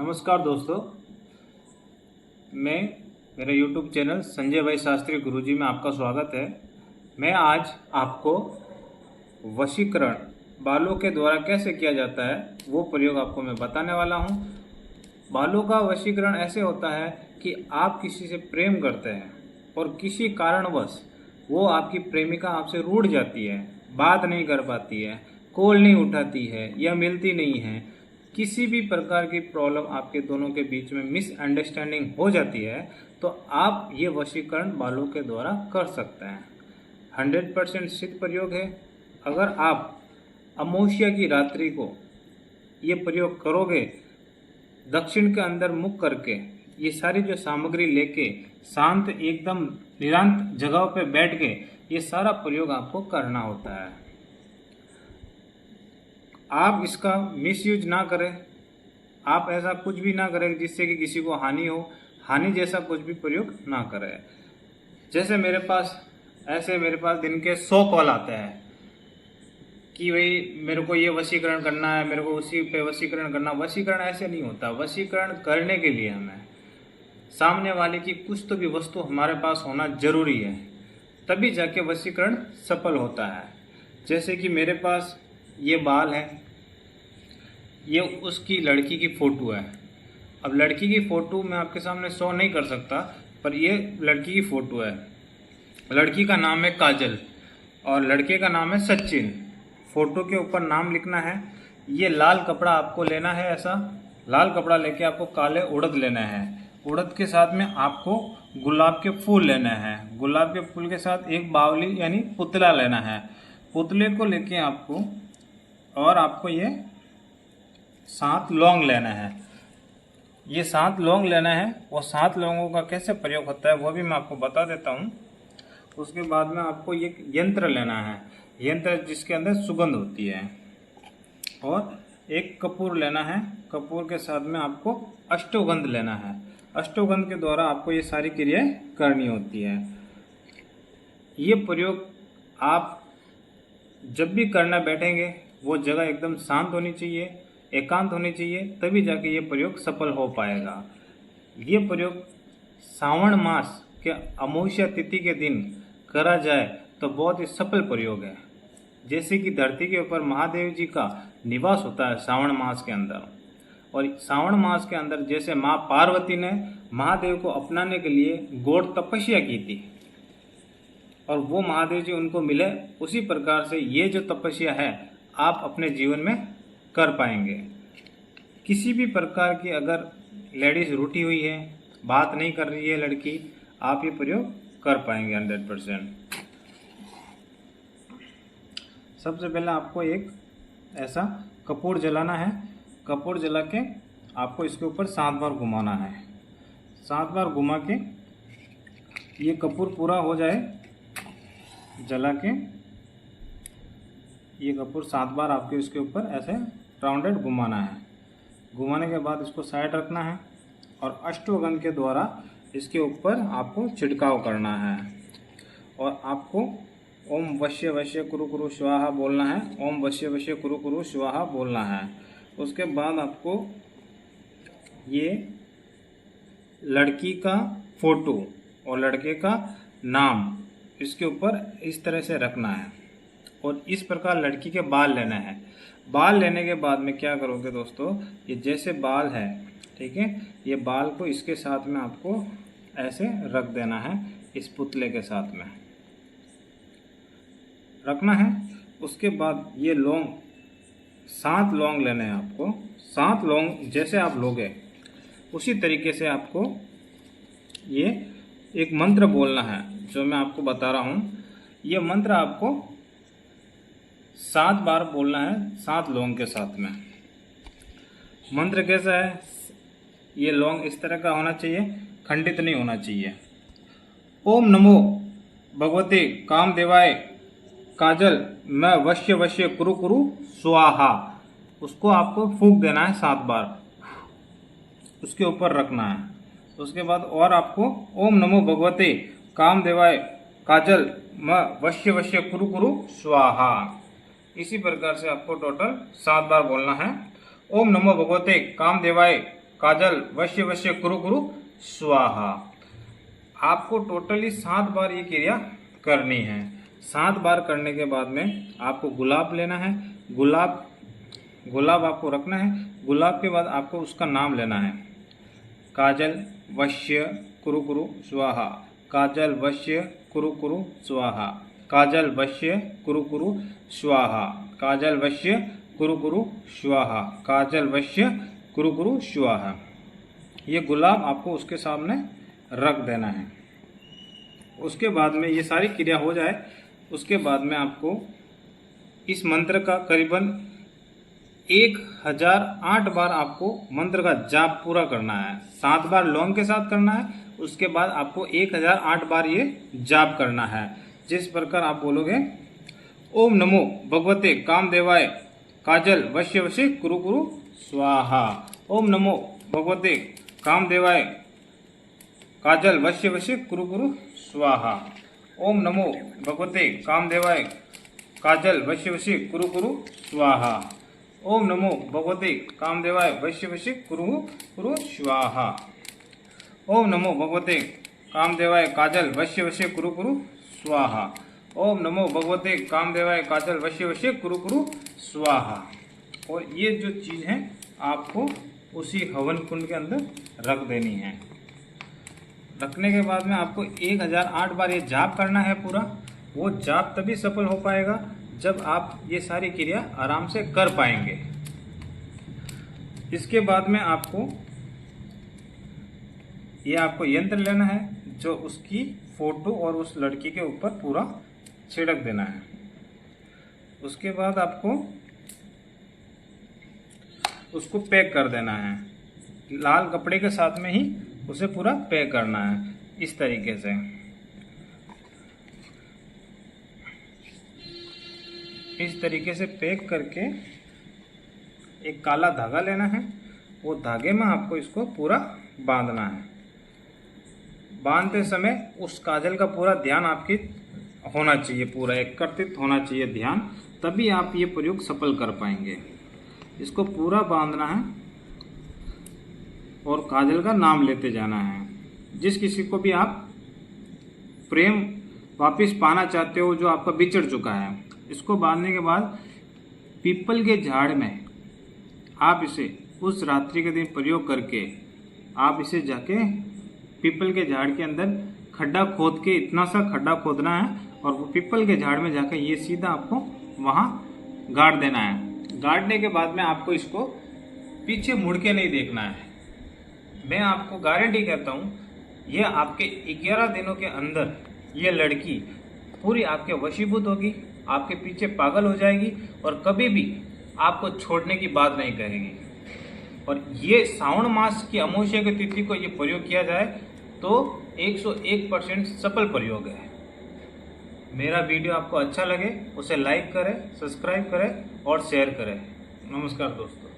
नमस्कार दोस्तों, मैं मेरे YouTube चैनल संजय भाई शास्त्री गुरुजी में आपका स्वागत है। मैं आज आपको वशीकरण बालों के द्वारा कैसे किया जाता है वो प्रयोग आपको मैं बताने वाला हूँ। बालों का वशीकरण ऐसे होता है कि आप किसी से प्रेम करते हैं और किसी कारणवश वो आपकी प्रेमिका आपसे रूठ जाती है, बात नहीं कर पाती है, कॉल नहीं उठाती है या मिलती नहीं है। किसी भी प्रकार की प्रॉब्लम आपके दोनों के बीच में मिसअंडरस्टैंडिंग हो जाती है तो आप ये वशीकरण बालों के द्वारा कर सकते हैं। 100% सिद्ध प्रयोग है। अगर आप अमावस्या की रात्रि को ये प्रयोग करोगे, दक्षिण के अंदर मुख करके ये सारी जो सामग्री लेके शांत एकदम निरांत जगह पे बैठ के ये सारा प्रयोग आपको करना होता है। आप इसका मिसयूज ना करें, आप ऐसा कुछ भी ना करें जिससे कि किसी को हानि हो। हानि जैसा कुछ भी प्रयोग ना करें। जैसे मेरे पास दिन के 100 कॉल आते हैं कि भाई मेरे को ये वशीकरण करना है, मेरे को उसी पे वशीकरण करना। वशीकरण ऐसे नहीं होता। वशीकरण करने के लिए हमें सामने वाले की कुछ तो भी वस्तु हमारे पास होना जरूरी है, तभी जाके वशीकरण सफल होता है। जैसे कि मेरे पास ये बाल है, ये उसकी लड़की की फ़ोटो है। अब लड़की की फ़ोटो मैं आपके सामने शो नहीं कर सकता, पर ये लड़की की फ़ोटो है। लड़की का नाम है काजल और लड़के का नाम है सचिन। फ़ोटो के ऊपर नाम लिखना है। ये लाल कपड़ा आपको लेना है। ऐसा लाल कपड़ा लेके आपको काले उड़द लेना है। उड़द के साथ में आपको गुलाब के फूल लेना है। गुलाब के फूल के साथ एक बावली यानी पुतला लेना है। पुतले को लेके आपको ये 7 लौंग लेना है। ये 7 लौंग लेना है और 7 लौंगों का कैसे प्रयोग होता है वो भी मैं आपको बता देता हूँ। उसके बाद में आपको ये यंत्र लेना है, यंत्र जिसके अंदर सुगंध होती है, और एक कपूर लेना है। कपूर के साथ में आपको अष्टगंध लेना है। अष्टगंध के द्वारा आपको ये सारी क्रियाएं करनी होती है। ये प्रयोग आप जब भी करना बैठेंगे वो जगह एकदम शांत होनी चाहिए, एकांत होनी चाहिए, तभी जाके ये प्रयोग सफल हो पाएगा। ये प्रयोग श्रावण मास के अमावस्या तिथि के दिन करा जाए तो बहुत ही सफल प्रयोग है। जैसे कि धरती के ऊपर महादेव जी का निवास होता है श्रावण मास के अंदर, और श्रावण मास के अंदर जैसे माँ पार्वती ने महादेव को अपनाने के लिए घोर तपस्या की थी और वो महादेव जी उनको मिले, उसी प्रकार से ये जो तपस्या है आप अपने जीवन में कर पाएंगे। किसी भी प्रकार की अगर लेडीज रूठी हुई है, बात नहीं कर रही है लड़की, आप ये प्रयोग कर पाएंगे 100%। सबसे पहले आपको एक ऐसा कपूर जलाना है। कपूर जला के आपको इसके ऊपर 7 बार घुमाना है। 7 बार घुमा के ये कपूर पूरा हो जाए, जला के ये कपूर 7 बार आपके इसके ऊपर ऐसे राउंडेड घुमाना है। घुमाने के बाद इसको साइड रखना है और अष्टगंध के द्वारा इसके ऊपर आपको छिड़काव करना है। और आपको ओम वश्य वश्य कुरु कुरु स्वाहा बोलना है। ओम वश्य वश्य कुरु कुरु स्वाहा बोलना है। उसके बाद आपको ये लड़की का फोटो और लड़के का नाम इसके ऊपर इस तरह से रखना है और इस प्रकार लड़की के बाल लेना है। बाल लेने के बाद में क्या करोगे दोस्तों, ये जैसे बाल है, ठीक है, ये बाल को इसके साथ में आपको ऐसे रख देना है, इस पुतले के साथ में रखना है। उसके बाद ये लौंग 7 लौंग लेने हैं आपको। 7 लौंग जैसे आप लोगे उसी तरीके से आपको ये एक मंत्र बोलना है जो मैं आपको बता रहा हूँ। ये मंत्र आपको 7 बार बोलना है 7 लौंग के साथ में। मंत्र कैसा है, ये लौंग इस तरह का होना चाहिए, खंडित नहीं होना चाहिए। ओम नमो भगवते कामदेवाय काजल मैं वश्य वश्य कुरु कुरु स्वाहा, उसको आपको फूंक देना है 7 बार, उसके ऊपर रखना है। उसके बाद और आपको ओम नमो भगवते कामदेवाय काजल मैं वश्य वश्य कुरु कुरु स्वाहा, इसी प्रकार से आपको टोटल 7 बार बोलना है। ओम नमो भगवते कामदेवाय काजल वश्य वश्य कुरु कुरु स्वाहा। आपको टोटली 7 बार ये क्रिया करनी है। 7 बार करने के बाद में आपको गुलाब लेना है। गुलाब आपको रखना है। गुलाब के बाद आपको उसका नाम लेना है। काजल वश्य कुरु कुरु स्वाहा, काजल वश्य कुरु कुरु स्वाहा, काजल वश्य कुरु कुरु स्वाहा, काजल वश्य कुरु कुरु स्वाहा, काजल वश्य कुरु कुरु स्वाहा। ये गुलाब आपको उसके सामने रख देना है। उसके बाद में ये सारी क्रिया हो जाए, उसके बाद में आपको इस मंत्र का करीबन 1008 बार आपको मंत्र का जाप पूरा करना है। 7 बार लौंग के साथ करना है, उसके बाद आपको 1008 बार ये जाप करना है। जिस प्रकार आप बोलोगे, ओम नमो भगवते कामदेवाय काजल वश्य वश्य कुरु कुरु स्वाहा, ओम नमो भगवते कामदेवाय काजल वश्य वश्य कुरु कुरु स्वाहा, ओम नमो भगवते कामदेवाय काजल वश्य वश्य कुरु कुरु स्वाहा, ओम नमो भगवते कामदेवाय वश्य वश्य कुरु कुरु स्वाहा, ओम नमो भगवते कामदेवाय काजल वश्य वश्य कुरु कुरु स्वाहा, ओम नमो भगवते कामदेवाय काजल वश्य वश्य कुरु कुरु स्वाहा। और ये जो चीज़ है आपको उसी हवन कुंड के अंदर रख देनी है। रखने के बाद में आपको 1008 बार ये जाप करना है पूरा। वो जाप तभी सफल हो पाएगा जब आप ये सारी क्रिया आराम से कर पाएंगे। इसके बाद में आपको यंत्र लेना है, जो उसकी फोटो और उस लड़की के ऊपर पूरा छिड़क देना है। उसके बाद आपको उसको पैक कर देना है। लाल कपड़े के साथ में ही उसे पूरा पैक करना है, इस तरीके से। इस तरीके से पैक करके एक काला धागा लेना है। वो धागे में आपको इसको पूरा बांधना है। बांधते समय उस काजल का पूरा ध्यान आपकी होना चाहिए, पूरा एकत्रित होना चाहिए ध्यान, तभी आप ये प्रयोग सफल कर पाएंगे। इसको पूरा बांधना है और काजल का नाम लेते जाना है। जिस किसी को भी आप प्रेम वापस पाना चाहते हो, जो आपका बिछड़ चुका है, इसको बांधने के बाद पीपल के झाड़ में आप इसे उस रात्रि के दिन प्रयोग करके आप इसे जाके पीपल के झाड़ के अंदर खड्डा खोद के, इतना सा खड्डा खोदना है और वो पीपल के झाड़ में जाकर ये सीधा आपको वहाँ गाड़ देना है। गाड़ने के बाद में आपको इसको पीछे मुड़ के नहीं देखना है। मैं आपको गारंटी कहता हूँ, ये आपके 11 दिनों के अंदर ये लड़की पूरी आपके वशीभूत होगी, आपके पीछे पागल हो जाएगी और कभी भी आपको छोड़ने की बात नहीं कहेगी। और ये श्रावण मास की अमावस्या की तिथि को ये प्रयोग किया जाए तो 101% सफल प्रयोग है। मेरा वीडियो आपको अच्छा लगे उसे लाइक करें, सब्सक्राइब करें और शेयर करें। नमस्कार दोस्तों।